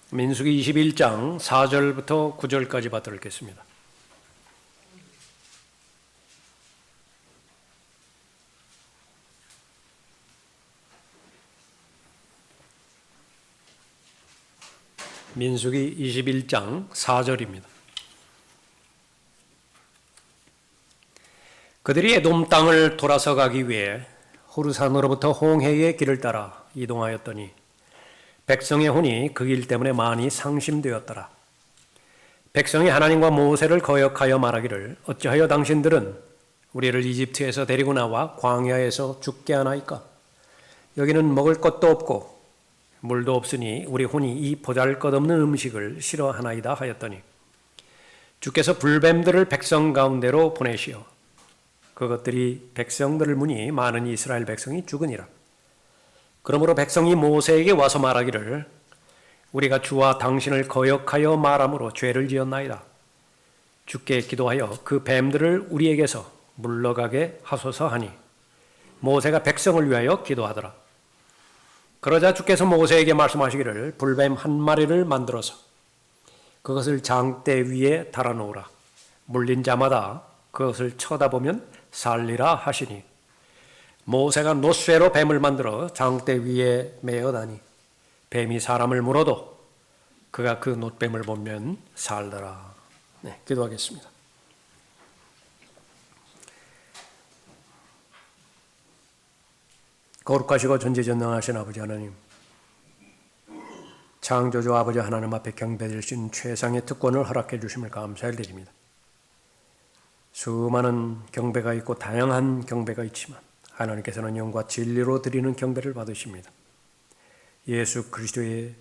민수기 21장 4절부터 9절까지 받들어 읽겠습니다. 민수기 21장 4절입니다. 그들이 에돔 땅을 돌아서 가기 위해 호르산으로부터 홍해의 길을 따라 이동하였더니 백성의 혼이 그 길 때문에 많이 상심되었더라. 백성이 하나님과 모세를 거역하여 말하기를 어찌하여 당신들은 우리를 이집트에서 데리고 나와 광야에서 죽게 하나이까? 여기는 먹을 것도 없고 물도 없으니 우리 혼이 이 보잘것없는 음식을 싫어하나이다 하였더니 주께서 불뱀들을 백성 가운데로 보내시어 그것들이 백성들을 무니 많은 이스라엘 백성이 죽으니라. 그러므로 백성이 모세에게 와서 말하기를 우리가 주와 당신을 거역하여 말함으로 죄를 지었나이다. 주께 기도하여 그 뱀들을 우리에게서 물러가게 하소서 하니 모세가 백성을 위하여 기도하더라. 그러자 주께서 모세에게 말씀하시기를 불뱀 한 마리를 만들어서 그것을 장대 위에 달아놓으라. 물린 자마다 그것을 쳐다보면 살리라 하시니 모세가 놋쇠로 뱀을 만들어 장대 위에 메어다니 뱀이 사람을 물어도 그가 그 놋뱀을 보면 살더라. 네, 기도하겠습니다. 거룩하시고 전지전능하신 아버지 하나님, 창조주 아버지 하나님 앞에 경배드릴 수 있는 최상의 특권을 허락해 주심을 감사를 드립니다. 수많은 경배가 있고 다양한 경배가 있지만 하나님께서는 영과 진리로 드리는 경배를 받으십니다. 예수 그리스도의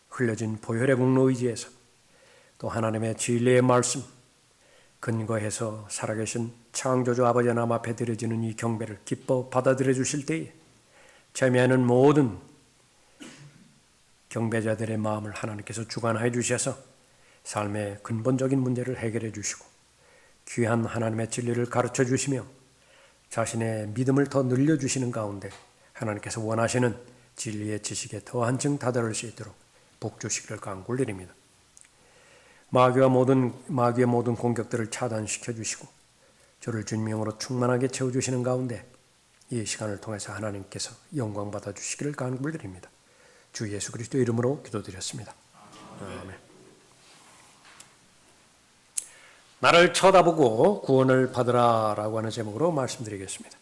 흘려진 보혈의 공로 의지에서 또 하나님의 진리의 말씀 근거해서 살아계신 창조주 아버지 하나님 앞에 드려지는 이 경배를 기뻐 받아들여 주실 때에 참여하는 모든 경배자들의 마음을 하나님께서 주관하여 주셔서 삶의 근본적인 문제를 해결해 주시고 귀한 하나님의 진리를 가르쳐 주시며 자신의 믿음을 더 늘려주시는 가운데 하나님께서 원하시는 진리의 지식에 더 한층 다다를 수 있도록 복 주시기를 간구를 드립니다. 마귀의 모든 공격들을 차단시켜 주시고 저를 주님으로 충만하게 채워주시는 가운데 이 시간을 통해서 하나님께서 영광 받아 주시기를 간구를 드립니다. 주 예수 그리스도 이름으로 기도드렸습니다. 아멘. 나를 쳐다보고 구원을 받으라 라고 하는 제목으로 말씀드리겠습니다.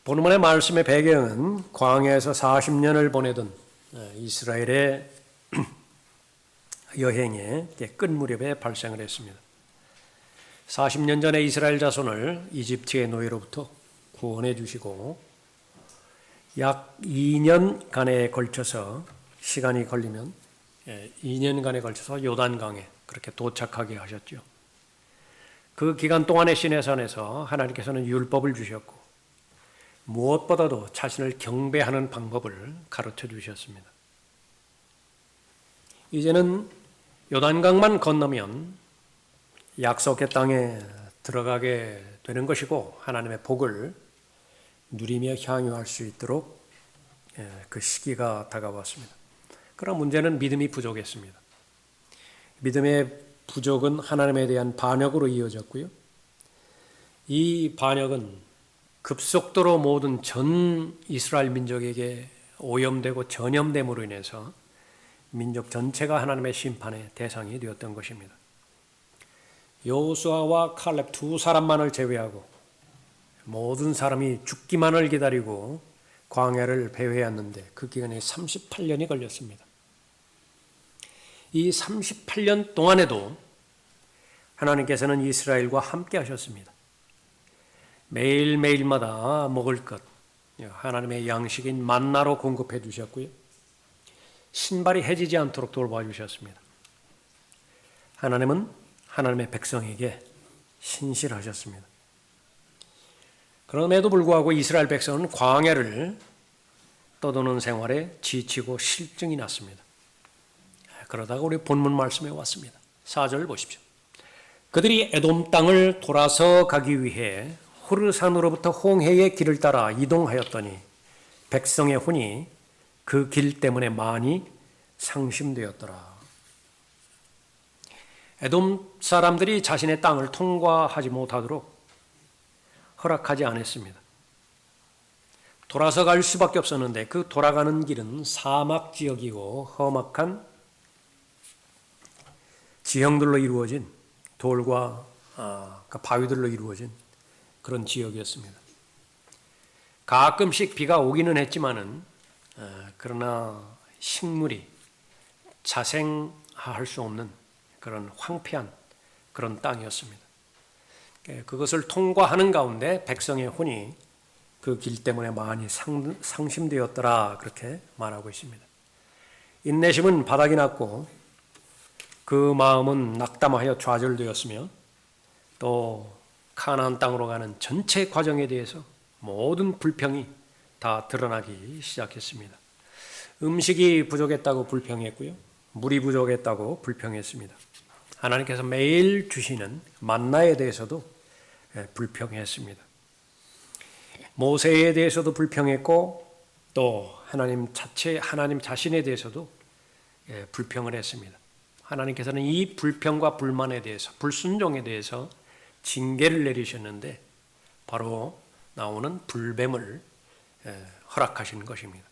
본문의 말씀의 배경은 광야에서 40년을 보내던 이스라엘의 여행의 끝 무렵에 발생을 했습니다. 40년 전에 이스라엘 자손을 이집트의 노예로부터 구원해 주시고 약 2년간에 걸쳐서 시간이 걸리면 2년간에 걸쳐서 요단강에 그렇게 도착하게 하셨죠. 그 기간 동안의 시내산에서 하나님께서는 율법을 주셨고 무엇보다도 자신을 경배하는 방법을 가르쳐 주셨습니다. 이제는 요단강만 건너면 약속의 땅에 들어가게 되는 것이고 하나님의 복을 누리며 향유할 수 있도록 그 시기가 다가왔습니다. 그러나 문제는 믿음이 부족했습니다. 믿음의 부족은 하나님에 대한 반역으로 이어졌고요. 이 반역은 급속도로 모든 전 이스라엘 민족에게 오염되고 전염됨으로 인해서 민족 전체가 하나님의 심판의 대상이 되었던 것입니다. 여호수아와 칼렙 두 사람만을 제외하고 모든 사람이 죽기만을 기다리고 광야를 배회했는데 그 기간에 38년이 걸렸습니다. 이 38년 동안에도 하나님께서는 이스라엘과 함께 하셨습니다. 매일매일마다 먹을 것, 하나님의 양식인 만나로 공급해 주셨고요. 신발이 해지지 않도록 돌봐주셨습니다. 하나님은 하나님의 백성에게 신실하셨습니다. 그럼에도 불구하고 이스라엘 백성은 광야를 떠도는 생활에 지치고 실증이 났습니다. 그러다가 우리 본문 말씀에 왔습니다. 4절 보십시오. 그들이 에돔 땅을 돌아서 가기 위해 호르산으로부터 홍해의 길을 따라 이동하였더니 백성의 혼이 그 길 때문에 많이 상심되었더라. 에돔 사람들이 자신의 땅을 통과하지 못하도록 허락하지 않았습니다. 돌아서 갈 수밖에 없었는데 그 돌아가는 길은 사막 지역이고 험악한 지형들로 이루어진 돌과 바위들로 이루어진 그런 지역이었습니다. 가끔씩 비가 오기는 했지만은 그러나 식물이 자생할 수 없는 그런 황폐한 그런 땅이었습니다. 그것을 통과하는 가운데 백성의 혼이 그 길 때문에 많이 상심되었더라 그렇게 말하고 있습니다. 인내심은 바닥이 났고 그 마음은 낙담하여 좌절되었으며 또 가나안 땅으로 가는 전체 과정에 대해서 모든 불평이 다 드러나기 시작했습니다. 음식이 부족했다고 불평했고요. 물이 부족했다고 불평했습니다. 하나님께서 매일 주시는 만나에 대해서도 불평했습니다. 모세에 대해서도 불평했고 또 하나님 자신에 대해서도 불평을 했습니다. 하나님께서는 이 불평과 불만에 대해서, 불순종에 대해서 징계를 내리셨는데 바로 나오는 불뱀을 허락하시는 것입니다.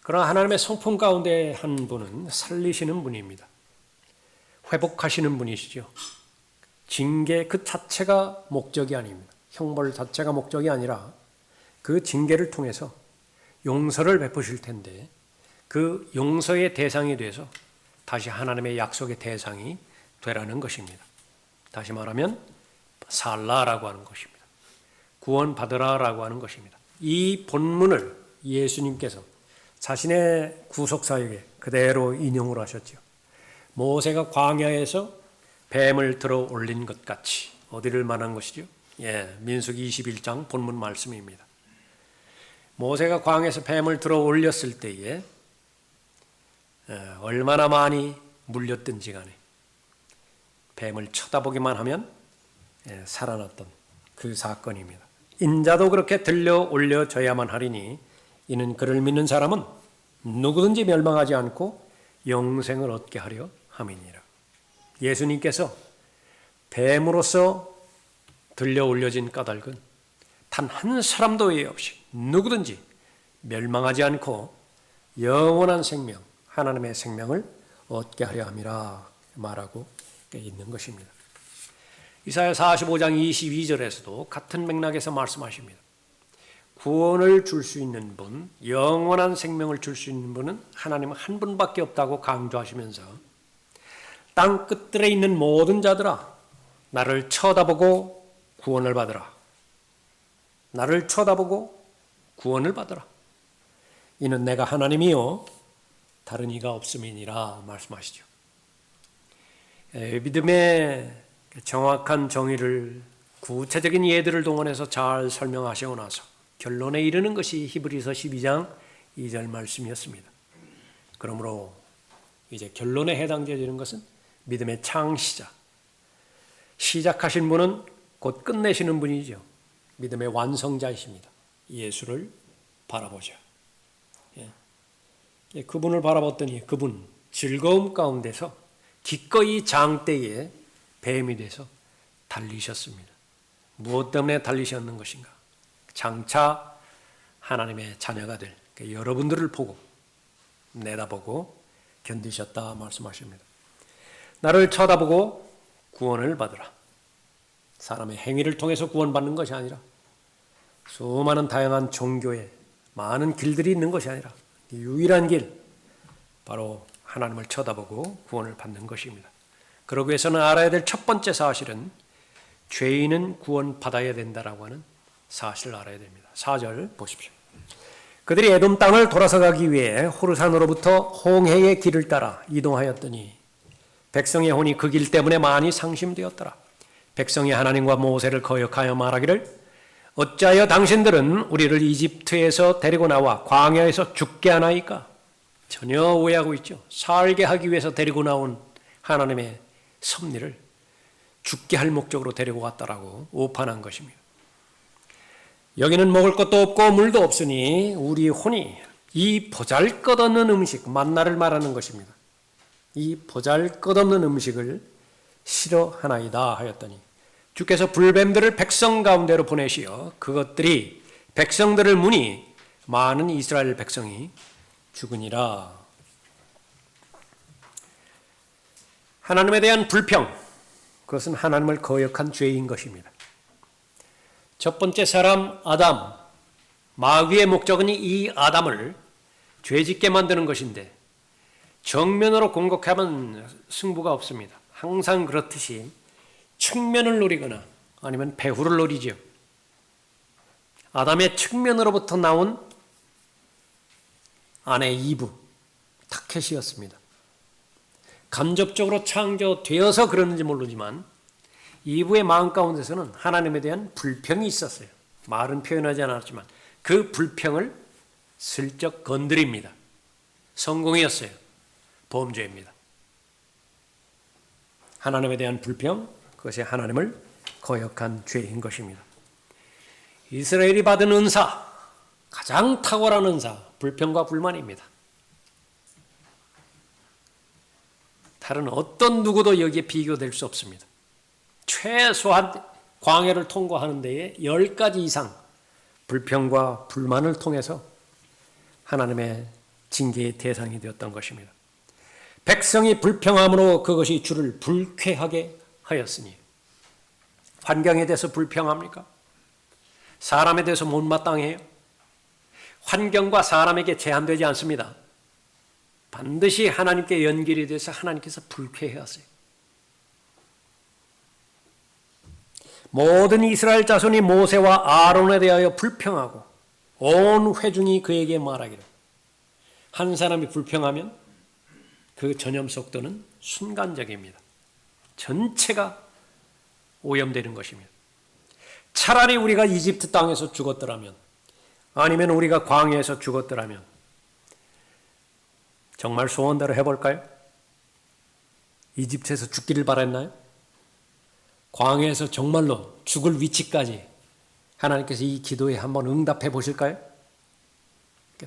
그러나 하나님의 성품 가운데 한 분은 살리시는 분입니다. 회복하시는 분이시죠. 징계 그 자체가 목적이 아닙니다. 형벌 자체가 목적이 아니라 그 징계를 통해서 용서를 베푸실 텐데 그 용서의 대상이 돼서 다시 하나님의 약속의 대상이 되라는 것입니다. 다시 말하면 살라라고 하는 것입니다. 구원받으라라고 하는 것입니다. 이 본문을 예수님께서 자신의 구속사역에 그대로 인용을 하셨죠. 모세가 광야에서 뱀을 들어 올린 것 같이 어디를 말한 것이죠? 민수기 21장 본문 말씀입니다. 모세가 광야에서 뱀을 들어 올렸을 때에 얼마나 많이 물렸든지 간에 뱀을 쳐다보기만 하면 살아났던 그 사건입니다. 인자도 그렇게 들려 올려져야만 하리니 이는 그를 믿는 사람은 누구든지 멸망하지 않고 영생을 얻게 하려 함이니라. 예수님께서 뱀으로서 들려 올려진 까닭은 단 한 사람도 예외 없이 누구든지 멸망하지 않고 영원한 생명, 하나님의 생명을 얻게 하려 함이라 말하고 있는 것입니다. 이사야 45장 22절에서도 같은 맥락에서 말씀하십니다. 구원을 줄 수 있는 분, 영원한 생명을 줄 수 있는 분은 하나님 한 분밖에 없다고 강조하시면서 땅 끝들에 있는 모든 자들아 나를 쳐다보고 구원을 받으라. 나를 쳐다보고 구원을 받으라. 이는 내가 하나님이요 다른 이가 없음이니라 말씀하시죠. 믿음의 정확한 정의를 구체적인 예들을 동원해서 잘 설명하시고 나서 결론에 이르는 것이 히브리서 12장 2절 말씀이었습니다. 그러므로 이제 결론에 해당되는 것은 믿음의 창시자, 시작하신 분은 곧 끝내시는 분이죠. 믿음의 완성자이십니다. 예수를 바라보죠. 그분을 바라봤더니 그분 즐거움 가운데서 기꺼이 장대에 뱀이 돼서 달리셨습니다. 무엇 때문에 달리셨는 것인가? 장차 하나님의 자녀가 될 여러분들을 보고 내다보고 견디셨다 말씀하십니다. 나를 쳐다보고 구원을 받으라. 사람의 행위를 통해서 구원받는 것이 아니라 수많은 다양한 종교에 많은 길들이 있는 것이 아니라 유일한 길, 바로 하나님을 쳐다보고 구원을 받는 것입니다. 그러기 위해서는 알아야 될 첫 번째 사실은 죄인은 구원받아야 된다라고 하는 사실을 알아야 됩니다. 4절 보십시오. 그들이 에돔 땅을 돌아서 가기 위해 호르산으로부터 홍해의 길을 따라 이동하였더니 백성의 혼이 그 길 때문에 많이 상심되었더라. 백성이 하나님과 모세를 거역하여 말하기를 어찌하여 당신들은 우리를 이집트에서 데리고 나와 광야에서 죽게 하나이까? 전혀 오해하고 있죠. 살게 하기 위해서 데리고 나온 하나님의 섭리를 죽게 할 목적으로 데리고 갔다라고 오판한 것입니다. 여기는 먹을 것도 없고 물도 없으니 우리 혼이 이 보잘것없는 음식, 만나를 말하는 것입니다. 이 보잘것없는 음식을 싫어하나이다 하였더니 주께서 불뱀들을 백성 가운데로 보내시어 그것들이 백성들을 무니 많은 이스라엘 백성이 죽으니라. 하나님에 대한 불평, 그것은 하나님을 거역한 죄인 것입니다. 첫 번째 사람 아담, 마귀의 목적은 이 아담을 죄짓게 만드는 것인데 정면으로 공격하면 승부가 없습니다. 항상 그렇듯이 측면을 노리거나 아니면 배후를 노리죠. 아담의 측면으로부터 나온 아내 이브, 타켓이었습니다. 간접적으로 창조되어서 그러는지 모르지만 이브의 마음 가운데서는 하나님에 대한 불평이 있었어요. 말은 표현하지 않았지만 그 불평을 슬쩍 건드립니다. 성공이었어요. 범죄입니다. 하나님에 대한 불평, 그것이 하나님을 거역한 죄인 것입니다. 이스라엘이 받은 은사, 가장 탁월한 은사, 불평과 불만입니다. 다른 어떤 누구도 여기에 비교될 수 없습니다. 최소한 광야를 통과하는 데에 10가지 이상 불평과 불만을 통해서 하나님의 징계의 대상이 되었던 것입니다. 백성이 불평함으로 그것이 주를 불쾌하게 하였으니 환경에 대해서 불평합니까? 사람에 대해서 못마땅해요? 환경과 사람에게 제한되지 않습니다. 반드시 하나님께 연결이 돼서 하나님께서 불쾌해하세요. 모든 이스라엘 자손이 모세와 아론에 대하여 불평하고 온 회중이 그에게 말하기를 한 사람이 불평하면 그 전염 속도는 순간적입니다. 전체가 오염되는 것입니다. 차라리 우리가 이집트 땅에서 죽었더라면 아니면 우리가 광야에서 죽었더라면 정말 소원대로 해볼까요? 이집트에서 죽기를 바랬나요? 광야에서 정말로 죽을 위치까지 하나님께서 이 기도에 한번 응답해 보실까요?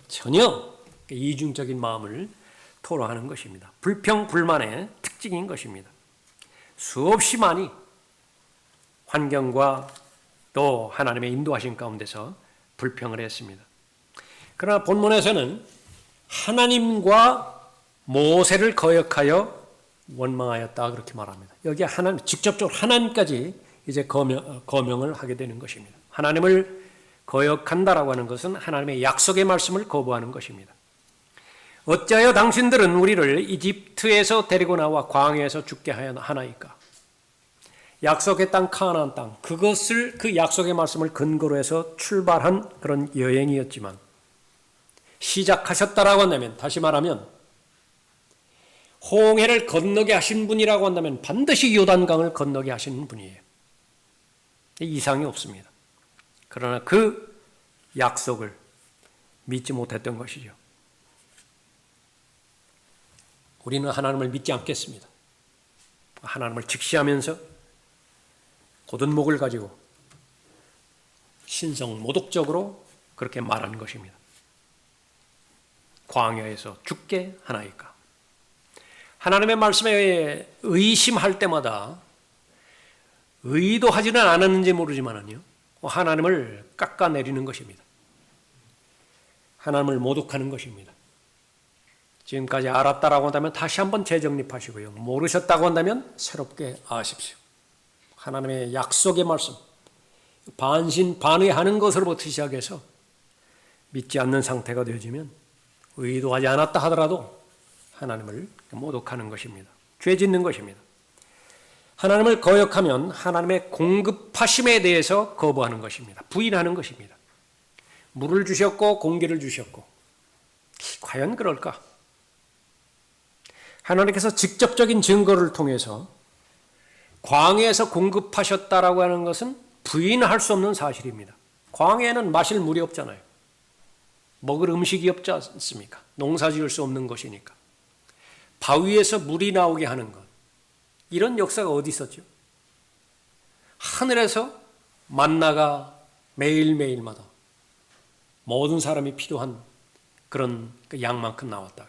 전혀 이중적인 마음을 토로하는 것입니다. 불평, 불만의 특징인 것입니다. 수없이 많이 환경과 또 하나님의 인도하신 가운데서 불평을 했습니다. 그러나 본문에서는 하나님과 모세를 거역하여 원망하였다 그렇게 말합니다. 여기 하나님 직접적으로 하나님까지 이제 거명을 하게 되는 것입니다. 하나님을 거역한다라고 하는 것은 하나님의 약속의 말씀을 거부하는 것입니다. 어찌하여 당신들은 우리를 이집트에서 데리고 나와 광야에서 죽게 하나이까? 약속의 땅 카나안 땅, 그것을 그 약속의 말씀을 근거로 해서 출발한 그런 여행이었지만 시작하셨다라고 한다면, 다시 말하면 홍해를 건너게 하신 분이라고 한다면 반드시 요단강을 건너게 하시는 분이에요. 이상이 없습니다. 그러나 그 약속을 믿지 못했던 것이죠. 우리는 하나님을 믿지 않겠습니다. 하나님을 직시하면서 곧은 목을 가지고 신성 모독적으로 그렇게 말하는 것입니다. 광야에서 죽게 하나이까? 하나님의 말씀에 의심할 때마다 의도하지는 않았는지 모르지만요, 하나님을 깎아내리는 것입니다. 하나님을 모독하는 것입니다. 지금까지 알았다라고 한다면 다시 한번 재정립하시고요. 모르셨다고 한다면 새롭게 아십시오. 하나님의 약속의 말씀, 반신반의하는 것으로부터 시작해서 믿지 않는 상태가 되어지면 의도하지 않았다 하더라도 하나님을 모독하는 것입니다. 죄 짓는 것입니다. 하나님을 거역하면 하나님의 공급하심에 대해서 거부하는 것입니다. 부인하는 것입니다. 물을 주셨고 공기를 주셨고 과연 그럴까? 하나님께서 직접적인 증거를 통해서 광야에서 공급하셨다라고 하는 것은 부인할 수 없는 사실입니다. 광야에는 마실 물이 없잖아요. 먹을 음식이 없지 않습니까? 농사 지을 수 없는 것이니까. 바위에서 물이 나오게 하는 것. 이런 역사가 어디 있었죠? 하늘에서 만나가 매일매일마다 모든 사람이 필요한 그런 그 양만큼 나왔다.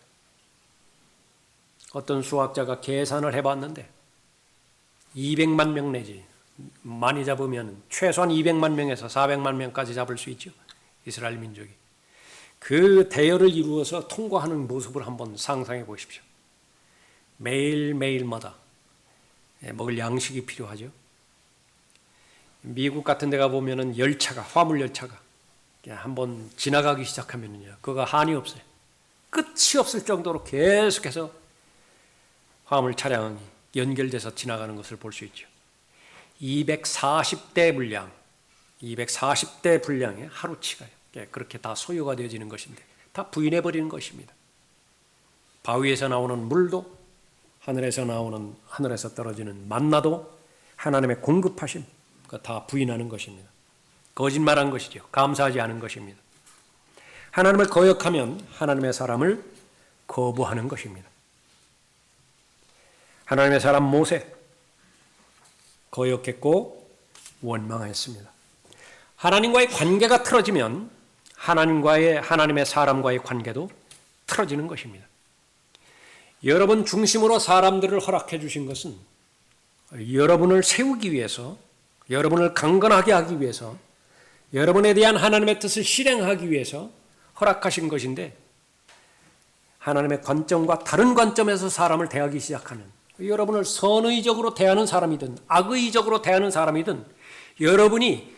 어떤 수학자가 계산을 해봤는데 200만 명 내지 많이 잡으면 최소한 200만 명에서 400만 명까지 잡을 수 있죠. 이스라엘 민족이. 그 대열을 이루어서 통과하는 모습을 한번 상상해 보십시오. 매일매일마다 먹을 양식이 필요하죠. 미국 같은 데 가보면 열차가, 화물 열차가 한번 지나가기 시작하면요, 그거 한이 없어요. 끝이 없을 정도로 계속해서 화물 차량이 연결돼서 지나가는 것을 볼 수 있죠. 240대 분량의 하루치가요. 그렇게 다 소요가 되어지는 것인데 다 부인해버리는 것입니다. 바위에서 나오는 물도 하늘에서 떨어지는 만나도 하나님의 공급하심, 다 부인하는 것입니다. 거짓말한 것이죠. 감사하지 않은 것입니다. 하나님을 거역하면 하나님의 사람을 거부하는 것입니다. 하나님의 사람 모세 거역했고 원망했습니다. 하나님과의 관계가 틀어지면 하나님의 사람과의 관계도 틀어지는 것입니다. 여러분 중심으로 사람들을 허락해 주신 것은 여러분을 세우기 위해서, 여러분을 강건하게 하기 위해서, 여러분에 대한 하나님의 뜻을 실행하기 위해서 허락하신 것인데, 하나님의 관점과 다른 관점에서 사람을 대하기 시작하면 여러분을 선의적으로 대하는 사람이든 악의적으로 대하는 사람이든 여러분이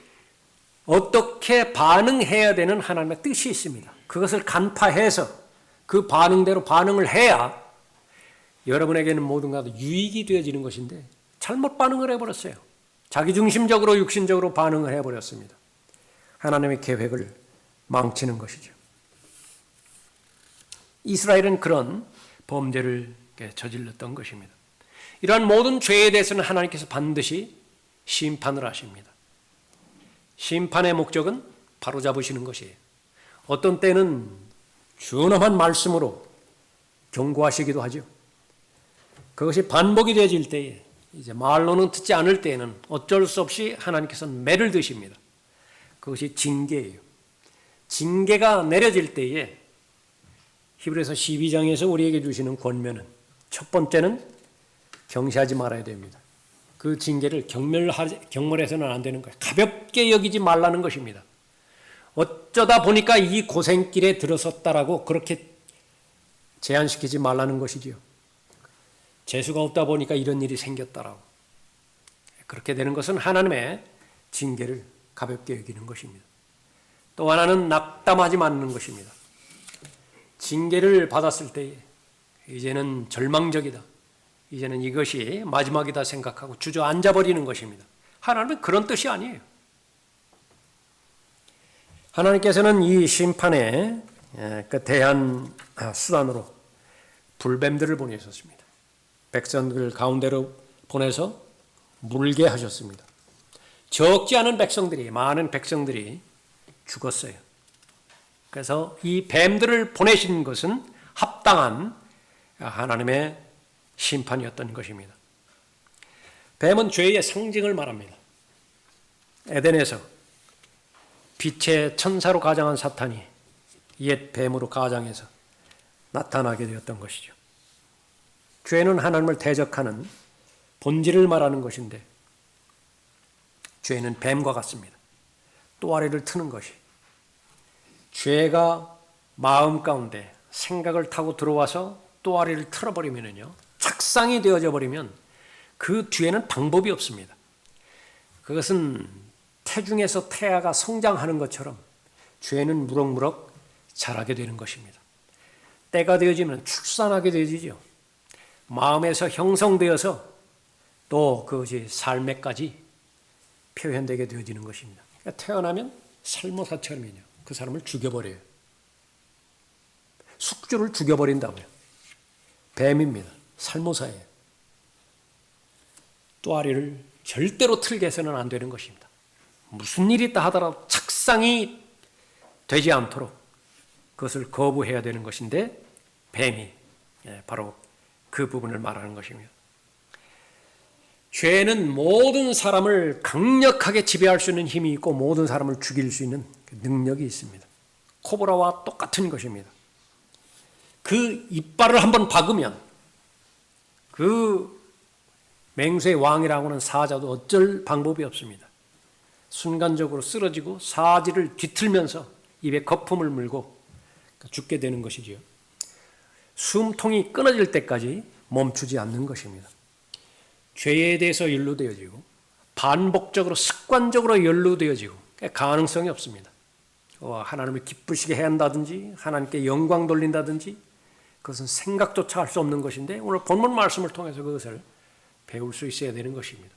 어떻게 반응해야 되는 하나님의 뜻이 있습니다. 그것을 간파해서 그 반응대로 반응을 해야 여러분에게는 모든 것이 유익이 되어지는 것인데 잘못 반응을 해버렸어요. 자기중심적으로 육신적으로 반응을 해버렸습니다. 하나님의 계획을 망치는 것이죠. 이스라엘은 그런 범죄를 저질렀던 것입니다. 이러한 모든 죄에 대해서는 하나님께서 반드시 심판을 하십니다. 심판의 목적은 바로잡으시는 것이에요. 어떤 때는 준엄한 말씀으로 경고하시기도 하죠. 그것이 반복이 되어질 때에, 이제 말로는 듣지 않을 때에는 어쩔 수 없이 하나님께서는 매를 드십니다. 그것이 징계예요. 징계가 내려질 때에 히브리서 12장에서 우리에게 주시는 권면은, 첫 번째는 경시하지 말아야 됩니다. 그 징계를 경멸해서는 안 되는 거예요. 가볍게 여기지 말라는 것입니다. 어쩌다 보니까 이 고생길에 들어섰다라고 그렇게 제한시키지 말라는 것이지요. 재수가 없다 보니까 이런 일이 생겼다라고. 그렇게 되는 것은 하나님의 징계를 가볍게 여기는 것입니다. 또 하나는 낙담하지 않는 것입니다. 징계를 받았을 때에 이제는 절망적이다, 이제는 이것이 마지막이다 생각하고 주저앉아버리는 것입니다. 하나님은 그런 뜻이 아니에요. 하나님께서는 이 심판의 대한 수단으로 불뱀들을 보내셨습니다. 백성들 가운데로 보내서 물게 하셨습니다. 적지 않은 백성들이, 많은 백성들이 죽었어요. 그래서 이 뱀들을 보내신 것은 합당한 하나님의 심판이었던 것입니다. 뱀은 죄의 상징을 말합니다. 에덴에서 빛의 천사로 가장한 사탄이 옛 뱀으로 가장해서 나타나게 되었던 것이죠. 죄는 하나님을 대적하는 본질을 말하는 것인데, 죄는 뱀과 같습니다. 또아리를 트는 것이, 죄가 마음 가운데 생각을 타고 들어와서 또아리를 틀어버리면요, 착상이 되어져 버리면 그 뒤에는 방법이 없습니다. 그것은 태중에서 태아가 성장하는 것처럼 죄는 무럭무럭 자라게 되는 것입니다. 때가 되어지면 출산하게 되어지죠. 마음에서 형성되어서 또 그것이 삶에까지 표현되게 되어지는 것입니다. 그러니까 태어나면 살모사처럼요, 그 사람을 죽여버려요. 숙주를 죽여버린다고요. 뱀입니다. 살모사예요. 또아리를 절대로 틀게 해서는 안 되는 것입니다. 무슨 일이 있다 하더라도 착상이 되지 않도록 그것을 거부해야 되는 것인데, 뱀이 바로 그 부분을 말하는 것입니다. 죄는 모든 사람을 강력하게 지배할 수 있는 힘이 있고 모든 사람을 죽일 수 있는 능력이 있습니다. 코브라와 똑같은 것입니다. 그 이빨을 한번 박으면 그 맹수의 왕이라고 하는 사자도 어쩔 방법이 없습니다. 순간적으로 쓰러지고 사지를 뒤틀면서 입에 거품을 물고 죽게 되는 것이지요. 숨통이 끊어질 때까지 멈추지 않는 것입니다. 죄에 대해서 연루되어지고 반복적으로 습관적으로 연루되어지고 가능성이 없습니다. 하나님을 기쁘시게 해야 한다든지 하나님께 영광 돌린다든지 그것은 생각조차 할 수 없는 것인데 오늘 본문 말씀을 통해서 그것을 배울 수 있어야 되는 것입니다.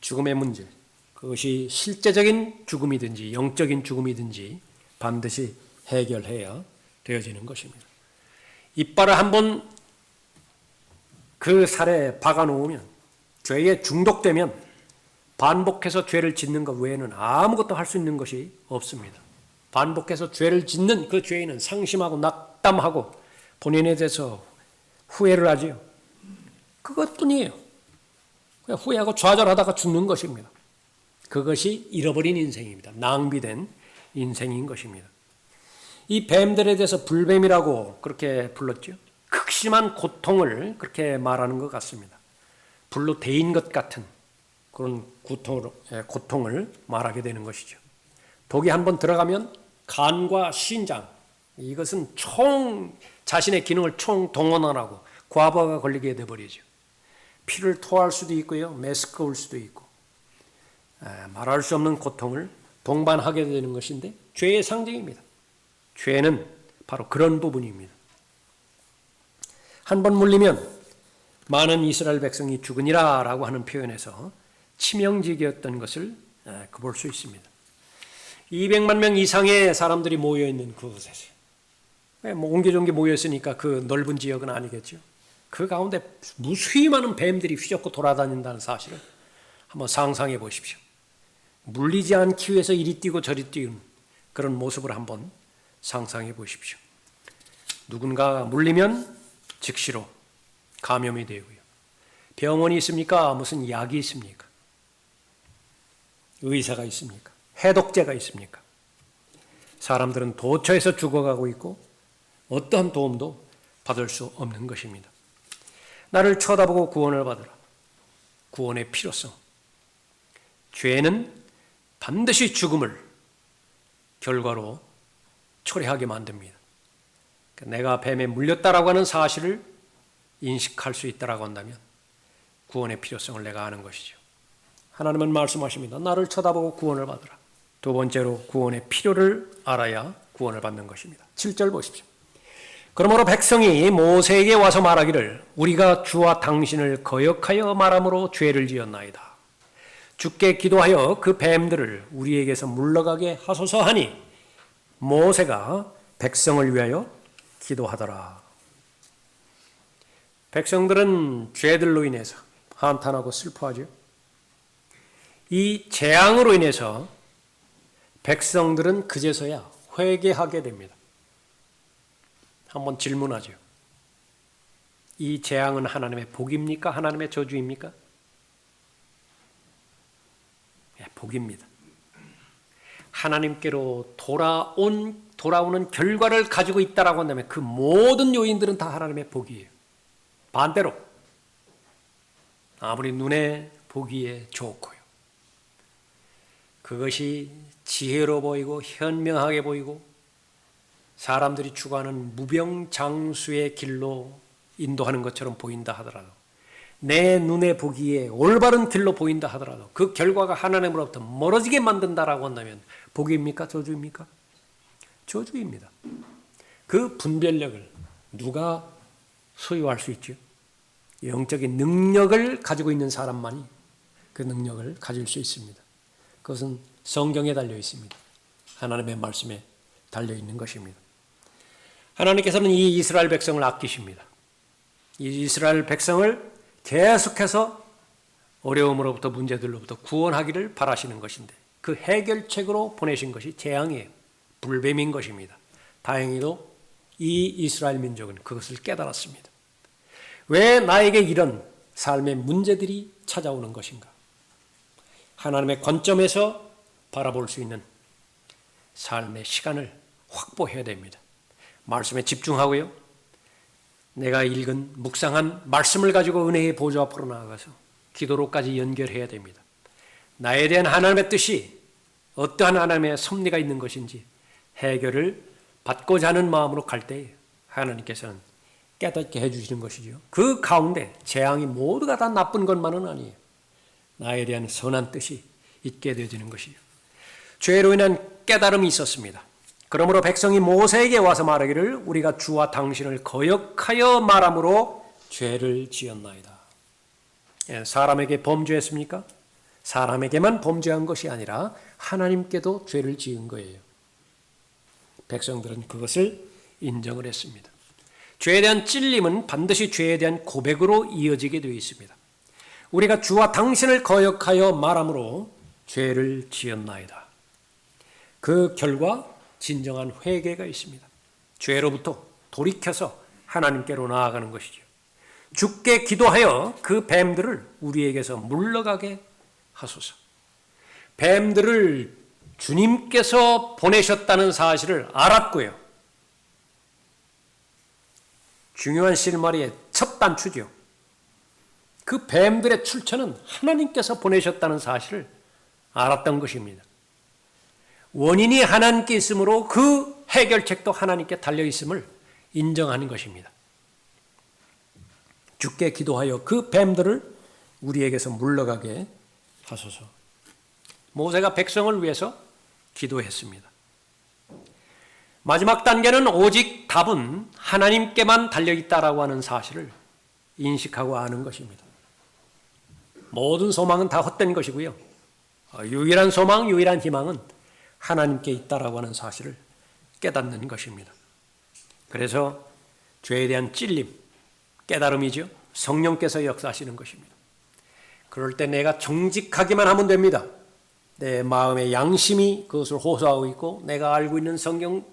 죽음의 문제, 그것이 실제적인 죽음이든지 영적인 죽음이든지 반드시 해결해야 되어지는 것입니다. 이빨을 한번 그 살에 박아놓으면 죄에 중독되면 반복해서 죄를 짓는 것 외에는 아무것도 할 수 있는 것이 없습니다. 반복해서 죄를 짓는 그 죄인은 상심하고 낙담하고 본인에 대해서 후회를 하지요. 그것뿐이에요. 그냥 후회하고 좌절하다가 죽는 것입니다. 그것이 잃어버린 인생입니다. 낭비된 인생인 것입니다. 이 뱀들에 대해서 불뱀이라고 그렇게 불렀죠. 극심한 고통을 그렇게 말하는 것 같습니다. 불로 데인 것 같은 그런 고통을 말하게 되는 것이죠. 독이 한번 들어가면 간과 신장, 이것은 자신의 기능을 총동원하고 과부하가 걸리게 되어버리죠. 피를 토할 수도 있고요. 메스꺼울 수도 있고 말할 수 없는 고통을 동반하게 되는 것인데 죄의 상징입니다. 죄는 바로 그런 부분입니다. 한 번 물리면 많은 이스라엘 백성이 죽으니라 라고 하는 표현에서 치명적이었던 것을 볼 수 있습니다. 200만 명 이상의 사람들이 모여있는 그곳에서 옹기종기 모였으니까 그 넓은 지역은 아니겠죠. 그 가운데 무수히 많은 뱀들이 휘젓고 돌아다닌다는 사실을 한번 상상해 보십시오. 물리지 않기 위해서 이리 뛰고 저리 뛰는 그런 모습을 한번 상상해 보십시오. 누군가 물리면 즉시로 감염이 되고요. 병원이 있습니까? 무슨 약이 있습니까? 의사가 있습니까? 해독제가 있습니까? 사람들은 도처에서 죽어가고 있고 어떠한 도움도 받을 수 없는 것입니다. 나를 쳐다보고 구원을 받으라. 구원의 필요성. 죄는 반드시 죽음을 결과로 초래하게 만듭니다. 내가 뱀에 물렸다라고 하는 사실을 인식할 수 있다라고 한다면 구원의 필요성을 내가 아는 것이죠. 하나님은 말씀하십니다. 나를 쳐다보고 구원을 받으라. 두 번째로 구원의 필요를 알아야 구원을 받는 것입니다. 7절 보십시오. 그러므로 백성이 모세에게 와서 말하기를 우리가 주와 당신을 거역하여 말함으로 죄를 지었나이다. 주께 기도하여 그 뱀들을 우리에게서 물러가게 하소서 하니 모세가 백성을 위하여 기도하더라. 백성들은 죄들로 인해서 한탄하고 슬퍼하죠. 이 재앙으로 인해서 백성들은 그제서야 회개하게 됩니다. 한번 질문하죠. 이 재앙은 하나님의 복입니까? 하나님의 저주입니까? 복입니다. 하나님께로 돌아오는 결과를 가지고 있다라고 한다면 그 모든 요인들은 다 하나님의 복이에요. 반대로 아무리 눈에 보기에 좋고요. 그것이 지혜로 보이고 현명하게 보이고 사람들이 추구하는 무병장수의 길로 인도하는 것처럼 보인다 하더라도 내 눈에 보기에 올바른 길로 보인다 하더라도 그 결과가 하나님으로부터 멀어지게 만든다라고 한다면 복입니까? 저주입니까? 저주입니다. 그 분별력을 누가 소유할 수 있죠? 영적인 능력을 가지고 있는 사람만이 그 능력을 가질 수 있습니다. 그것은 성경에 달려 있습니다. 하나님의 말씀에 달려 있는 것입니다. 하나님께서는 이 이스라엘 백성을 아끼십니다. 이 이스라엘 백성을 계속해서 어려움으로부터 문제들로부터 구원하기를 바라시는 것인데 그 해결책으로 보내신 것이 재앙이에요. 불뱀인 것입니다. 다행히도 이 이스라엘 민족은 그것을 깨달았습니다. 왜 나에게 이런 삶의 문제들이 찾아오는 것인가? 하나님의 관점에서 바라볼 수 있는 삶의 시간을 확보해야 됩니다. 말씀에 집중하고요. 내가 읽은 묵상한 말씀을 가지고 은혜의 보좌 앞으로 나아가서 기도로까지 연결해야 됩니다. 나에 대한 하나님의 뜻이 어떠한 하나님의 섭리가 있는 것인지 해결을 받고자 하는 마음으로 갈 때 하나님께서는 깨닫게 해주시는 것이죠. 그 가운데 재앙이 모두가 다 나쁜 것만은 아니에요. 나에 대한 선한 뜻이 있게 되어지는 것이요. 죄로 인한 깨달음이 있었습니다. 그러므로 백성이 모세에게 와서 말하기를 우리가 주와 당신을 거역하여 말함으로 죄를 지었나이다. 사람에게 범죄했습니까? 사람에게만 범죄한 것이 아니라 하나님께도 죄를 지은 거예요. 백성들은 그것을 인정을 했습니다. 죄에 대한 찔림은 반드시 죄에 대한 고백으로 이어지게 되어 있습니다. 우리가 주와 당신을 거역하여 말함으로 죄를 지었나이다. 그 결과 진정한 회개가 있습니다. 죄로부터 돌이켜서 하나님께로 나아가는 것이죠. 주께 기도하여 그 뱀들을 우리에게서 물러가게 하소서. 뱀들을 주님께서 보내셨다는 사실을 알았고요. 중요한 실마리의 첫 단추죠. 그 뱀들의 출처는 하나님께서 보내셨다는 사실을 알았던 것입니다. 원인이 하나님께 있으므로 그 해결책도 하나님께 달려있음을 인정하는 것입니다. 주께 기도하여 그 뱀들을 우리에게서 물러가게 하소서. 모세가 백성을 위해서 기도했습니다. 마지막 단계는 오직 답은 하나님께만 달려있다라고 하는 사실을 인식하고 아는 것입니다. 모든 소망은 다 헛된 것이고요. 유일한 소망, 유일한 희망은 하나님께 있다라고 하는 사실을 깨닫는 것입니다. 그래서 죄에 대한 찔림, 깨달음이죠. 성령께서 역사하시는 것입니다. 그럴 때 내가 정직하기만 하면 됩니다. 내 마음의 양심이 그것을 호소하고 있고 내가 알고 있는 성경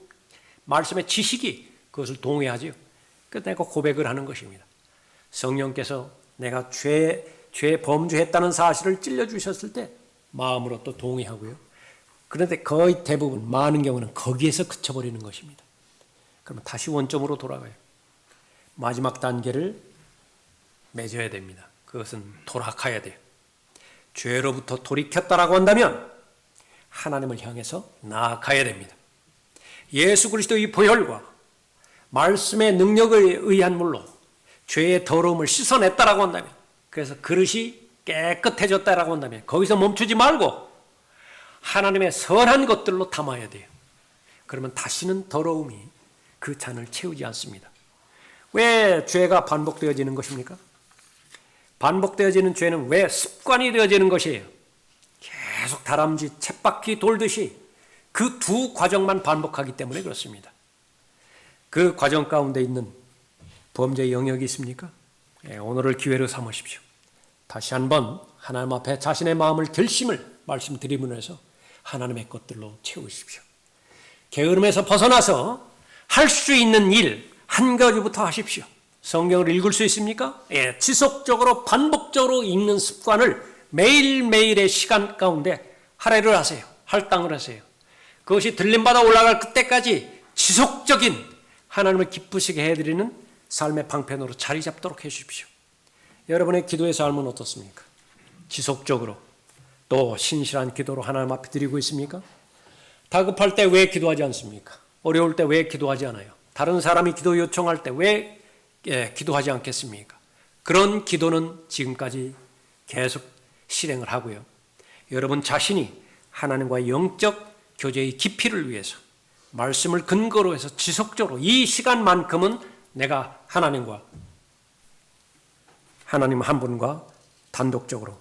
말씀의 지식이 그것을 동의하죠. 그래서 내가 고백을 하는 것입니다. 성령께서 내가 죄에 범죄했다는 사실을 찔러주셨을 때 마음으로 또 동의하고요. 그런데 거의 대부분 많은 경우는 거기에서 그쳐버리는 것입니다. 그러면 다시 원점으로 돌아가요. 마지막 단계를 맺어야 됩니다. 그것은 돌아가야 돼요. 죄로부터 돌이켰다라고 한다면 하나님을 향해서 나아가야 됩니다. 예수 그리스도의 보혈과 말씀의 능력에 의한 물로 죄의 더러움을 씻어냈다라고 한다면, 그래서 그릇이 깨끗해졌다라고 한다면 거기서 멈추지 말고 하나님의 선한 것들로 담아야 돼요. 그러면 다시는 더러움이 그 잔을 채우지 않습니다. 왜 죄가 반복되어지는 것입니까? 반복되어지는 죄는 왜 습관이 되어지는 것이에요? 계속 다람쥐 쳇바퀴 돌듯이 그 두 과정만 반복하기 때문에 그렇습니다. 그 과정 가운데 있는 범죄 영역이 있습니까? 오늘을 기회로 삼으십시오. 다시 한번 하나님 앞에 자신의 마음을 결심을 말씀드리면서 하나님의 것들로 채우십시오. 게으름에서 벗어나서 할 수 있는 일 한 가지부터 하십시오. 성경을 읽을 수 있습니까? 지속적으로 반복적으로 읽는 습관을 매일매일의 시간 가운데 할애를 하세요. 할당을 하세요. 그것이 들림받아 올라갈 그때까지 지속적인 하나님을 기쁘시게 해드리는 삶의 방편으로 자리 잡도록 해주십시오. 여러분의 기도의 삶은 어떻습니까? 지속적으로 또 신실한 기도로 하나님 앞에 드리고 있습니까? 다급할 때 왜 기도하지 않습니까? 어려울 때 왜 기도하지 않아요? 다른 사람이 기도 요청할 때 왜 기도하지 않겠습니까? 그런 기도는 지금까지 계속 실행을 하고요. 여러분 자신이 하나님과의 영적 교제의 깊이를 위해서 말씀을 근거로 해서 지속적으로 이 시간만큼은 내가 하나님 한 분과 단독적으로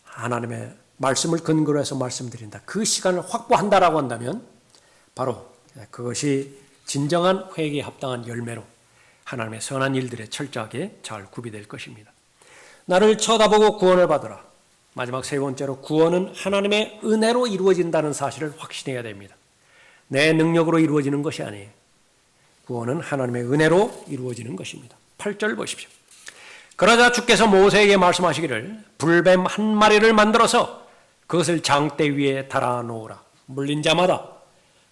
하나님의 말씀을 근거로 해서 말씀드린다. 그 시간을 확보한다라고 한다면 바로 그것이 진정한 회개에 합당한 열매로 하나님의 선한 일들에 철저하게 잘 구비될 것입니다. 나를 쳐다보고 구원을 받으라. 마지막 세 번째로 구원은 하나님의 은혜로 이루어진다는 사실을 확신해야 됩니다. 내 능력으로 이루어지는 것이 아니에요. 구원은 하나님의 은혜로 이루어지는 것입니다. 8절 보십시오. 그러자 주께서 모세에게 말씀하시기를 불뱀 한 마리를 만들어서 그것을 장대 위에 달아 놓으라. 물린 자마다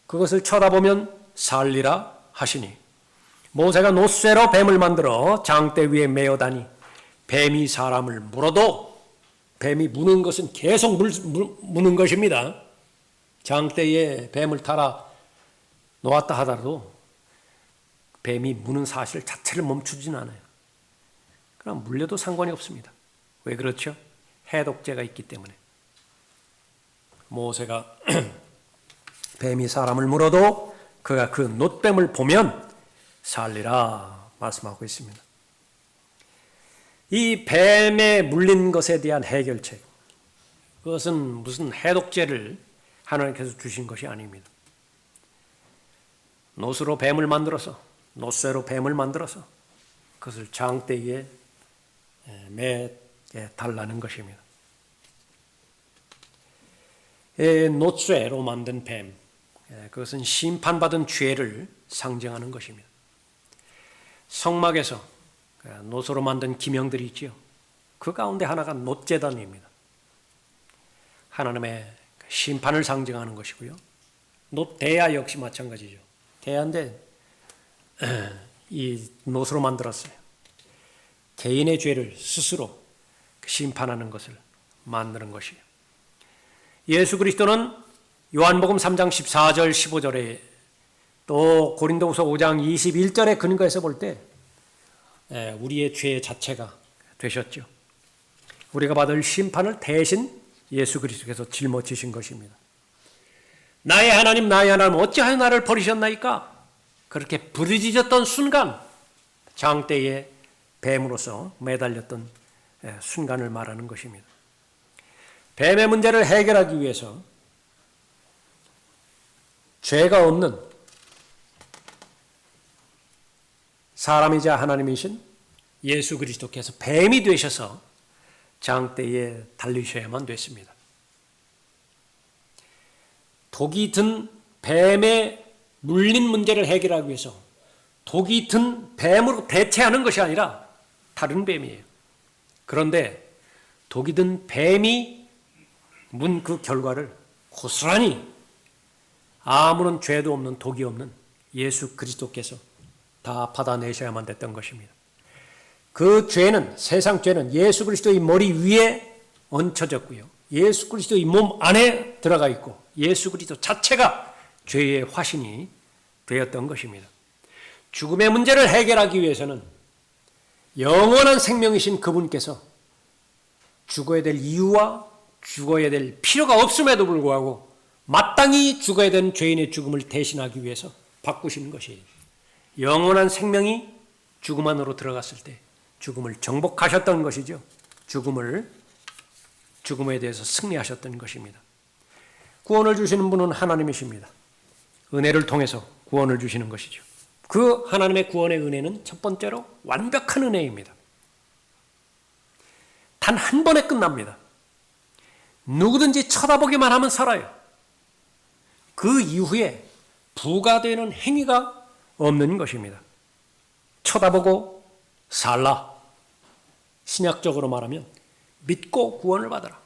그것을 쳐다보면 살리라 하시니 모세가 놋쇠로 뱀을 만들어 장대 위에 메어다니 뱀이 사람을 물어도 뱀이 무는 것은 계속 무는 것입니다. 장대에 뱀을 달아 놓았다 하더라도 뱀이 무는 사실 자체를 멈추진 않아요. 그럼 물려도 상관이 없습니다. 왜 그렇죠? 해독제가 있기 때문에. 모세가 뱀이 사람을 물어도 그가 그 놋뱀을 보면 살리라 말씀하고 있습니다. 이 뱀에 물린 것에 대한 해결책, 그것은 무슨 해독제를 하나님께서 주신 것이 아닙니다. 놋으로 뱀을 만들어서, 놋쇠로 뱀을 만들어서 그것을 장대에 매 달라는 것입니다. 놋쇠로 만든 뱀, 그것은 심판받은 죄를 상징하는 것입니다. 성막에서 놋으로 만든 기명들이 있지요. 그 가운데 하나가 놋제단입니다. 하나님의 심판을 상징하는 것이고요. 놋대야 역시 마찬가지죠. 대야인데 이 놋으로 만들었어요. 개인의 죄를 스스로 심판하는 것을 만드는 것이에요. 예수 그리스도는 요한복음 3장 14절 15절에 또 고린도후서 5장 21절의 근거에서 볼 때 우리의 죄 자체가 되셨죠. 우리가 받을 심판을 대신 예수 그리스도께서 짊어지신 것입니다. 나의 하나님 어찌하여 나를 버리셨나이까? 그렇게 부르짖었던 순간 장대에 뱀으로서 매달렸던 순간을 말하는 것입니다. 뱀의 문제를 해결하기 위해서 죄가 없는 사람이자 하나님이신 예수 그리스도께서 뱀이 되셔서 장대에 달리셔야만 됐습니다. 독이 든 뱀에 물린 문제를 해결하기 위해서 독이 든 뱀으로 대체하는 것이 아니라 다른 뱀이에요. 그런데 독이 든 뱀이 문 그 결과를 고스란히 아무런 죄도 없는 독이 없는 예수 그리스도께서 다 받아내셔야만 됐던 것입니다. 그 죄는, 세상 죄는 예수 그리스도의 머리 위에 얹혀졌고요. 예수 그리스도의 몸 안에 들어가 있고 예수 그리스도 자체가 죄의 화신이 되었던 것입니다. 죽음의 문제를 해결하기 위해서는 영원한 생명이신 그분께서 죽어야 될 이유와 죽어야 될 필요가 없음에도 불구하고 마땅히 죽어야 되는 죄인의 죽음을 대신하기 위해서 바꾸시는 것이에요. 영원한 생명이 죽음 안으로 들어갔을 때 죽음을 정복하셨던 것이죠. 죽음에 대해서 승리하셨던 것입니다. 구원을 주시는 분은 하나님이십니다. 은혜를 통해서 구원을 주시는 것이죠. 그 하나님의 구원의 은혜는 첫 번째로 완벽한 은혜입니다. 단 한 번에 끝납니다. 누구든지 쳐다보기만 하면 살아요. 그 이후에 부과되는 행위가 없는 것입니다. 쳐다보고 살라. 신약적으로 말하면 믿고 구원을 받아라.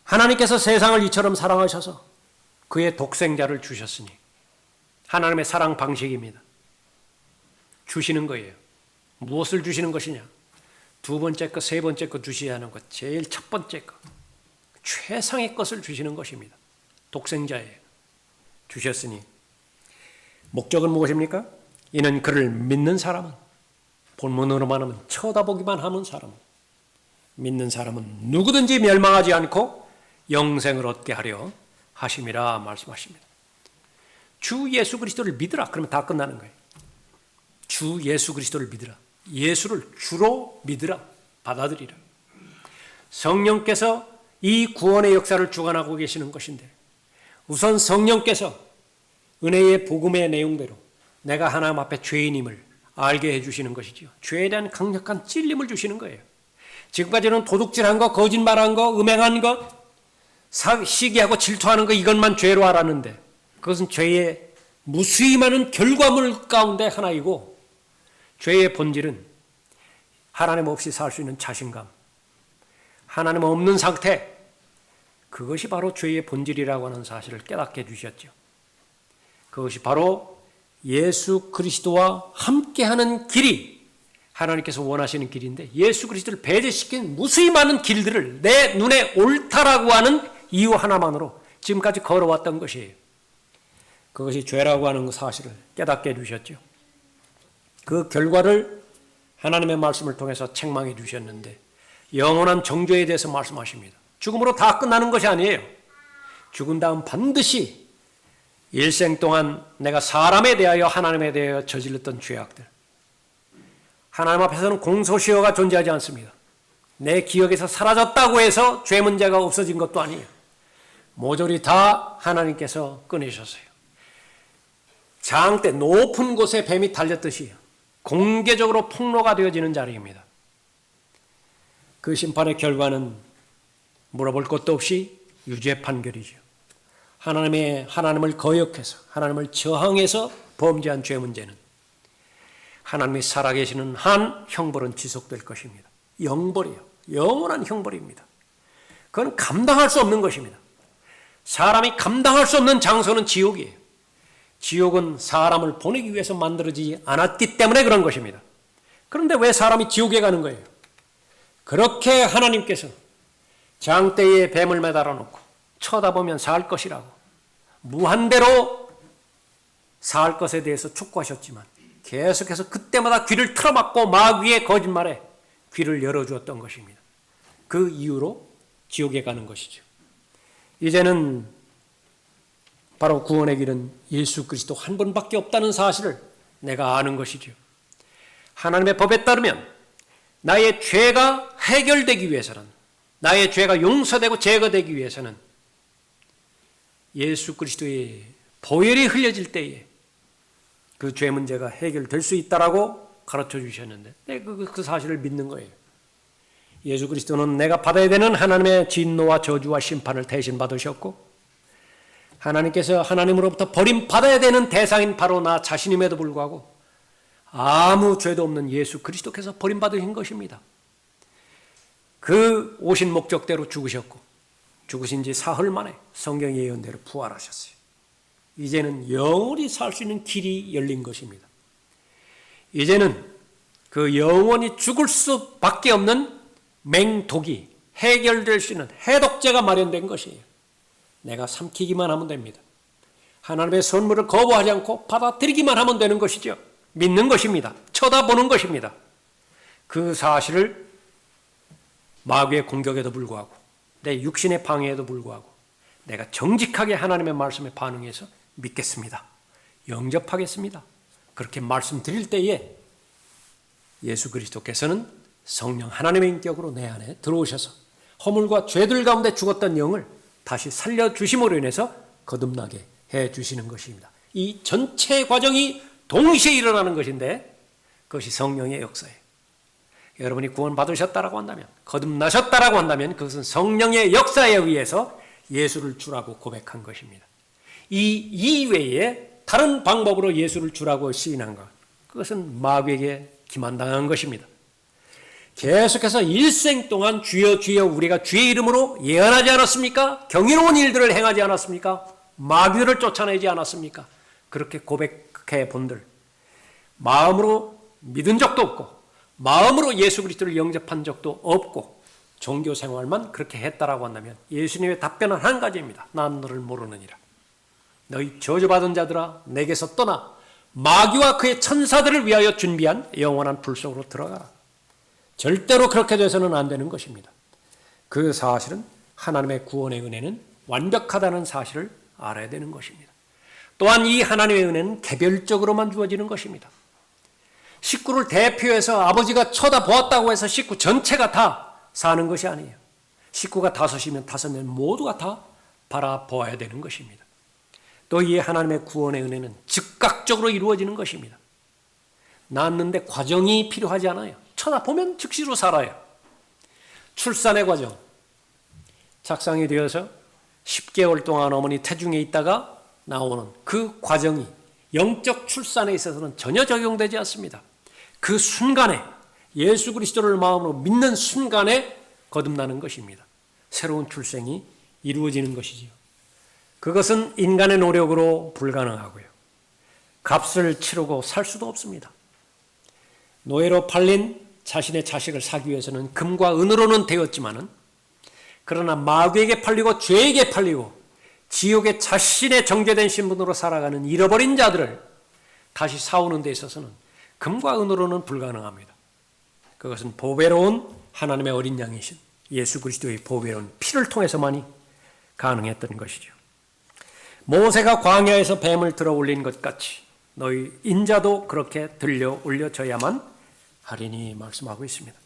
하나님께서 세상을 이처럼 사랑하셔서 그의 독생자를 주셨으니 하나님의 사랑 방식입니다. 주시는 거예요. 무엇을 주시는 것이냐? 두 번째 것, 세 번째 것 주셔야 하는 것, 제일 첫 번째 것, 최상의 것을 주시는 것입니다. 독생자예요. 주셨으니 목적은 무엇입니까? 이는 그를 믿는 사람은, 본문으로 말하면 쳐다보기만 하는 사람은, 믿는 사람은 누구든지 멸망하지 않고 영생을 얻게 하려 하심이라 말씀하십니다. 주 예수 그리스도를 믿으라. 그러면 다 끝나는 거예요. 주 예수 그리스도를 믿으라. 예수를 주로 믿으라. 받아들이라. 성령께서 이 구원의 역사를 주관하고 계시는 것인데 우선 성령께서 은혜의 복음의 내용대로 내가 하나님 앞에 죄인임을 알게 해주시는 것이죠. 죄에 대한 강력한 찔림을 주시는 거예요. 지금까지는 도둑질한 거, 거짓말한 거, 음행한 것, 시기하고 질투하는 거 이것만 죄로 알았는데 그것은 죄의 무수히 많은 결과물 가운데 하나이고 죄의 본질은 하나님 없이 살 수 있는 자신감, 하나님 없는 상태, 그것이 바로 죄의 본질이라고 하는 사실을 깨닫게 해주셨죠. 그것이 바로 예수 그리스도와 함께하는 길이 하나님께서 원하시는 길인데, 예수 그리스도를 배제시킨 무수히 많은 길들을 내 눈에 옳다라고 하는 이유 하나만으로 지금까지 걸어왔던 것이에요. 그것이 죄라고 하는 사실을 깨닫게 해주셨죠. 그 결과를 하나님의 말씀을 통해서 책망해 주셨는데, 영원한 정죄에 대해서 말씀하십니다. 죽음으로 다 끝나는 것이 아니에요. 죽은 다음 반드시 일생 동안 내가 사람에 대하여, 하나님에 대하여 저질렀던 죄악들, 하나님 앞에서는 공소시효가 존재하지 않습니다. 내 기억에서 사라졌다고 해서 죄 문제가 없어진 것도 아니에요. 모조리 다 하나님께서 꺼내셨어요. 장대 높은 곳에 뱀이 달렸듯이 공개적으로 폭로가 되어지는 자리입니다. 그 심판의 결과는 물어볼 것도 없이 유죄 판결이죠. 하나님을 거역해서, 하나님을 저항해서 범죄한 죄 문제는 하나님이 살아계시는 한 형벌은 지속될 것입니다. 영벌이요. 영원한 형벌입니다. 그건 감당할 수 없는 것입니다. 사람이 감당할 수 없는 장소는 지옥이에요. 지옥은 사람을 보내기 위해서 만들어지지 않았기 때문에 그런 것입니다. 그런데 왜 사람이 지옥에 가는 거예요? 그렇게 하나님께서 장대에 뱀을 매달아 놓고 쳐다보면 살 것이라고 무한대로 살 것에 대해서 촉구하셨지만, 계속해서 그때마다 귀를 틀어막고 마귀의 거짓말에 귀를 열어주었던 것입니다. 그 이유로 지옥에 가는 것이죠. 이제는 바로 구원의 길은 예수 그리스도 한 분밖에 없다는 사실을 내가 아는 것이죠. 하나님의 법에 따르면 나의 죄가 해결되기 위해서는, 나의 죄가 용서되고 제거되기 위해서는 예수 그리스도의 보혈이 흘려질 때에 그 죄 문제가 해결될 수 있다라고 가르쳐 주셨는데, 그 사실을 믿는 거예요. 예수 그리스도는 내가 받아야 되는 하나님의 진노와 저주와 심판을 대신 받으셨고, 하나님께서 하나님으로부터 버림받아야 되는 대상인 바로 나 자신임에도 불구하고 아무 죄도 없는 예수 그리스도께서 버림받으신 것입니다. 그 오신 목적대로 죽으셨고, 죽으신 지 사흘 만에 성경의 예언대로 부활하셨어요. 이제는 영원히 살 수 있는 길이 열린 것입니다. 이제는 그 영원히 죽을 수밖에 없는 맹독이 해결될 수 있는 해독제가 마련된 것이에요. 내가 삼키기만 하면 됩니다. 하나님의 선물을 거부하지 않고 받아들이기만 하면 되는 것이죠. 믿는 것입니다. 쳐다보는 것입니다. 그 사실을 마귀의 공격에도 불구하고, 내 육신의 방해에도 불구하고 내가 정직하게 하나님의 말씀에 반응해서 믿겠습니다. 영접하겠습니다. 그렇게 말씀드릴 때에 예수 그리스도께서는 성령 하나님의 인격으로 내 안에 들어오셔서 허물과 죄들 가운데 죽었던 영을 다시 살려주심으로 인해서 거듭나게 해주시는 것입니다. 이 전체 과정이 동시에 일어나는 것인데 그것이 성령의 역사예요. 여러분이 구원받으셨다라고 한다면, 거듭나셨다라고 한다면 그것은 성령의 역사에 의해서 예수를 주라고 고백한 것입니다. 이 이외에 다른 방법으로 예수를 주라고 시인한 것, 그것은 마귀에게 기만당한 것입니다. 계속해서 일생 동안 주여 주여 우리가 주의 이름으로 예언하지 않았습니까? 경이로운 일들을 행하지 않았습니까? 마귀를 쫓아내지 않았습니까? 그렇게 고백해 본들, 마음으로 믿은 적도 없고 마음으로 예수 그리스도를 영접한 적도 없고 종교 생활만 그렇게 했다라고 한다면 예수님의 답변은 한 가지입니다. 난 너를 모르느니라. 너희 저주받은 자들아 내게서 떠나 마귀와 그의 천사들을 위하여 준비한 영원한 불 속으로 들어가라. 절대로 그렇게 돼서는 안 되는 것입니다. 그 사실은 하나님의 구원의 은혜는 완벽하다는 사실을 알아야 되는 것입니다. 또한 이 하나님의 은혜는 개별적으로만 주어지는 것입니다. 식구를 대표해서 아버지가 쳐다보았다고 해서 식구 전체가 다 사는 것이 아니에요. 식구가 5이면 5명 모두가 다 바라보아야 되는 것입니다. 또 이 하나님의 구원의 은혜는 즉각적으로 이루어지는 것입니다. 낳았는데 과정이 필요하지 않아요. 쳐다보면 즉시로 살아요. 출산의 과정, 착상이 되어서 10개월 동안 어머니 태중에 있다가 나오는 그 과정이 영적 출산에 있어서는 전혀 적용되지 않습니다. 그 순간에 예수 그리스도를 마음으로 믿는 순간에 거듭나는 것입니다. 새로운 출생이 이루어지는 것이지요. 그것은 인간의 노력으로 불가능하고요. 값을 치르고 살 수도 없습니다. 노예로 팔린 자신의 자식을 사기 위해서는 금과 은으로는 되었지만은, 그러나 마귀에게 팔리고 죄에게 팔리고 지옥에 자신의 정죄된 신분으로 살아가는 잃어버린 자들을 다시 사오는 데 있어서는 금과 은으로는 불가능합니다. 그것은 보배로운 하나님의 어린 양이신 예수 그리스도의 보배로운 피를 통해서만이 가능했던 것이죠. 모세가 광야에서 뱀을 들어 올린 것 같이 너희 인자도 그렇게 들려 올려져야만 하리니 말씀하고 있습니다.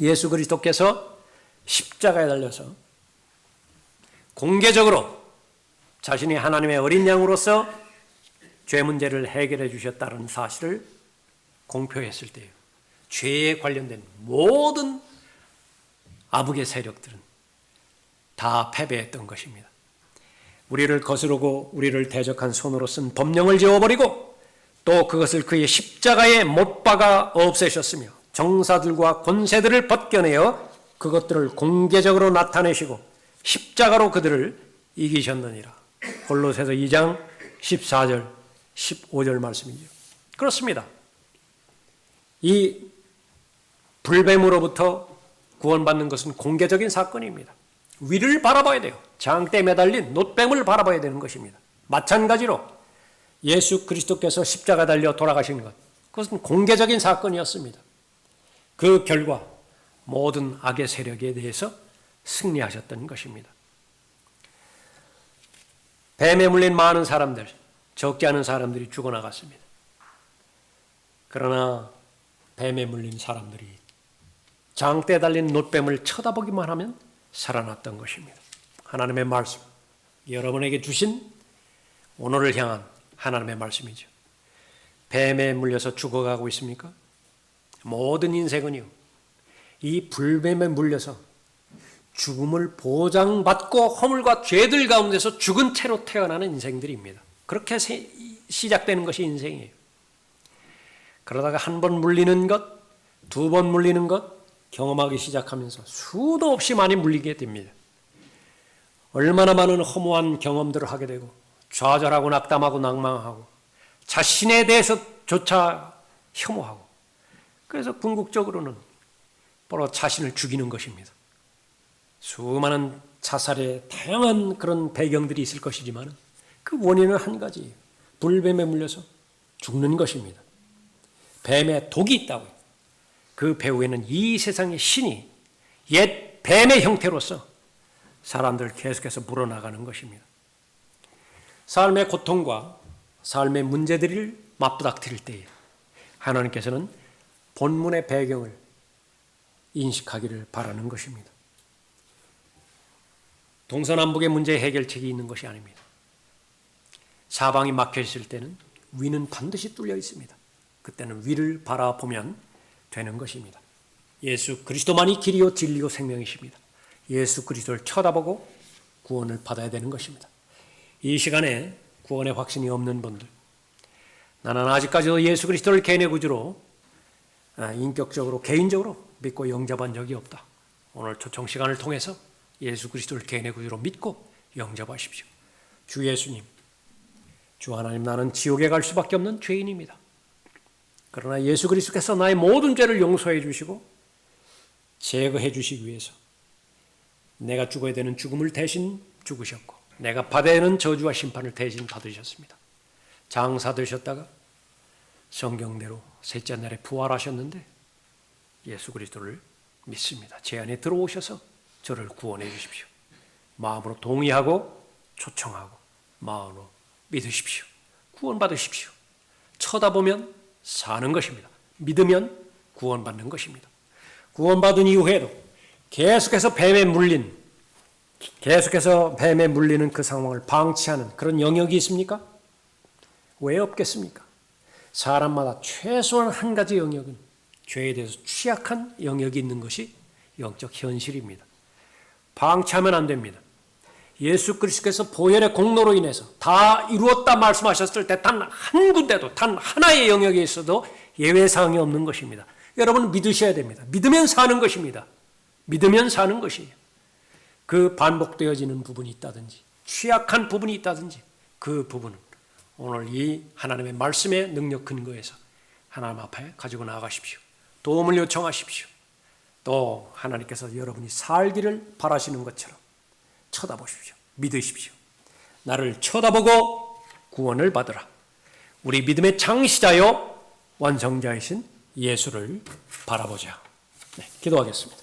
예수 그리스도께서 십자가에 달려서 공개적으로 자신이 하나님의 어린 양으로서 죄 문제를 해결해 주셨다는 사실을 공표했을 때요, 죄에 관련된 모든 아북의 세력들은 다 패배했던 것입니다. 우리를 거스르고 우리를 대적한 손으로 쓴 법령을 지워버리고 또 그것을 그의 십자가에 못 박아 없애셨으며 정사들과 권세들을 벗겨내어 그것들을 공개적으로 나타내시고 십자가로 그들을 이기셨느니라. 골로새서 2장 14절 15절 말씀이죠. 그렇습니다. 이 불뱀으로부터 구원받는 것은 공개적인 사건입니다. 위를 바라봐야 돼요. 장대에 매달린 놋뱀을 바라봐야 되는 것입니다. 마찬가지로 예수 그리스도께서 십자가 달려 돌아가신 것, 그것은 공개적인 사건이었습니다. 그 결과 모든 악의 세력에 대해서 승리하셨던 것입니다. 뱀에 물린 많은 사람들, 적지 않은 사람들이 죽어나갔습니다. 그러나 뱀에 물린 사람들이 장대에 달린 놋뱀을 쳐다보기만 하면 살아났던 것입니다. 하나님의 말씀, 여러분에게 주신 오늘을 향한 하나님의 말씀이죠. 뱀에 물려서 죽어가고 있습니까? 모든 인생은요, 이 불뱀에 물려서 죽음을 보장받고 허물과 죄들 가운데서 죽은 채로 태어나는 인생들입니다. 그렇게 시작되는 것이 인생이에요. 그러다가 한 번 물리는 것, 두 번 물리는 것 경험하기 시작하면서 수도 없이 많이 물리게 됩니다. 얼마나 많은 허무한 경험들을 하게 되고 좌절하고 낙담하고 낭망하고 자신에 대해서조차 혐오하고, 그래서 궁극적으로는 바로 자신을 죽이는 것입니다. 수많은 자살의 다양한 그런 배경들이 있을 것이지만 그 원인은 한 가지예요. 불뱀에 물려서 죽는 것입니다. 뱀에 독이 있다고요. 그 배후에는 이 세상의 신이 옛 뱀의 형태로서 사람들을 계속해서 물어나가는 것입니다. 삶의 고통과 삶의 문제들을 맞부닥뜨릴 때에 하나님께서는 본문의 배경을 인식하기를 바라는 것입니다. 동서남북의 문제 해결책이 있는 것이 아닙니다. 사방이 막혀 있을 때는 위는 반드시 뚫려 있습니다. 그때는 위를 바라보면 되는 것입니다. 예수 그리스도만이 길이요 진리요 생명이십니다. 예수 그리스도를 쳐다보고 구원을 받아야 되는 것입니다. 이 시간에 구원의 확신이 없는 분들, 나는 아직까지도 예수 그리스도를 개인의 구주로 인격적으로 개인적으로 믿고 영접한 적이 없다. 오늘 초청 시간을 통해서 예수 그리스도를 개인의 구주로 믿고 영접하십시오. 주 예수님, 주 하나님, 나는 지옥에 갈 수밖에 없는 죄인입니다. 그러나 예수 그리스도께서 나의 모든 죄를 용서해 주시고 제거해 주시기 위해서 내가 죽어야 되는 죽음을 대신 죽으셨고 내가 받아야 하는 저주와 심판을 대신 받으셨습니다. 장사 되셨다가 성경대로 셋째 날에 부활하셨는데 예수 그리스도를 믿습니다. 제 안에 들어오셔서 저를 구원해 주십시오. 마음으로 동의하고 초청하고 마음으로 믿으십시오. 구원받으십시오. 쳐다보면 사는 것입니다. 믿으면 구원받는 것입니다. 구원받은 이후에도 계속해서 뱀에 물리는 그 상황을 방치하는 그런 영역이 있습니까? 왜 없겠습니까? 사람마다 최소한 한 가지 영역은 죄에 대해서 취약한 영역이 있는 것이 영적 현실입니다. 방치하면 안 됩니다. 예수 그리스도께서 보혈의 공로로 인해서 다 이루었다 말씀하셨을 때 단 한 군데도 단 하나의 영역에 있어도 예외사항이 없는 것입니다. 여러분 믿으셔야 됩니다. 믿으면 사는 것입니다. 믿으면 사는 것이에요. 그 반복되어지는 부분이 있다든지 취약한 부분이 있다든지 그 부분은 오늘 이 하나님의 말씀의 능력 근거에서 하나님 앞에 가지고 나아가십시오. 도움을 요청하십시오. 또 하나님께서 여러분이 살기를 바라시는 것처럼 쳐다보십시오. 믿으십시오. 나를 쳐다보고 구원을 받으라. 우리 믿음의 창시자요 완성자이신 예수를 바라보자. 네, 기도하겠습니다.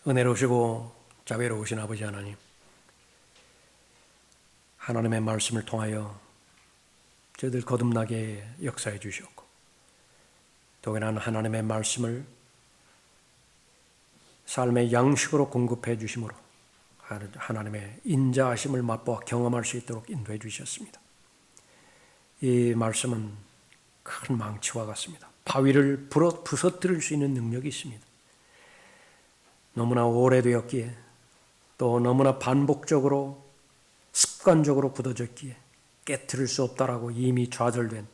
은혜로우시고 자비로우신 아버지 하나님, 하나님의 말씀을 통하여 저희들 거듭나게 역사해 주셨고, 더욱이나 하나님의 말씀을 삶의 양식으로 공급해 주심으로 하나님의 인자하심을 맛보아 경험할 수 있도록 인도해 주셨습니다. 이 말씀은 큰 망치와 같습니다. 바위를 부서뜨릴 수 있는 능력이 있습니다. 너무나 오래되었기에 또 너무나 반복적으로 습관적으로 굳어졌기에 깨트릴 수 없다라고 이미 좌절된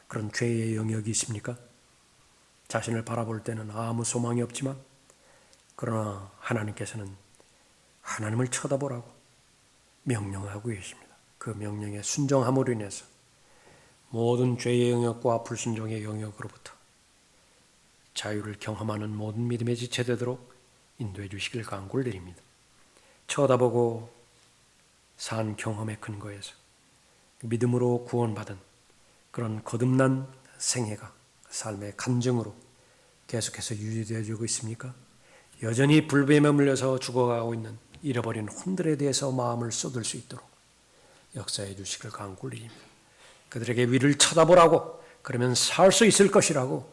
그런 죄의 영역이 있습니까? 자신을 바라볼 때는 아무 소망이 없지만 그러나 하나님께서는 하나님을 쳐다보라고 명령하고 계십니다. 그 명령에 순종함으로 인해서 모든 죄의 영역과 불순종의 영역으로부터 자유를 경험하는 모든 믿음의 지체되도록 인도해 주시길 간구를 드립니다. 쳐다보고 산 경험의 근거에서 믿음으로 구원받은 그런 거듭난 생애가 삶의 간증으로 계속해서 유지되어지고 있습니까? 여전히 불뱀에 물려서 죽어가고 있는 잃어버린 혼들에 대해서 마음을 쏟을 수 있도록 역사해 주시길 간구를 드립니다. 그들에게 위를 쳐다보라고, 그러면 살 수 있을 것이라고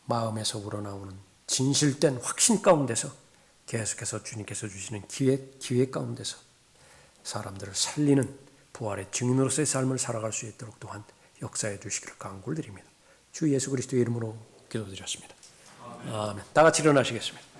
마음에서 우러나오는 진실된 확신 가운데서 계속해서 주님께서 주시는 기회 가운데서 사람들을 살리는 부활의 증인으로서의 삶을 살아갈 수 있도록 또한 역사해 주시기를 간구를 드립니다. 주 예수 그리스도의 이름으로 기도드렸습니다. 아멘. 다 같이 일어나시겠습니다.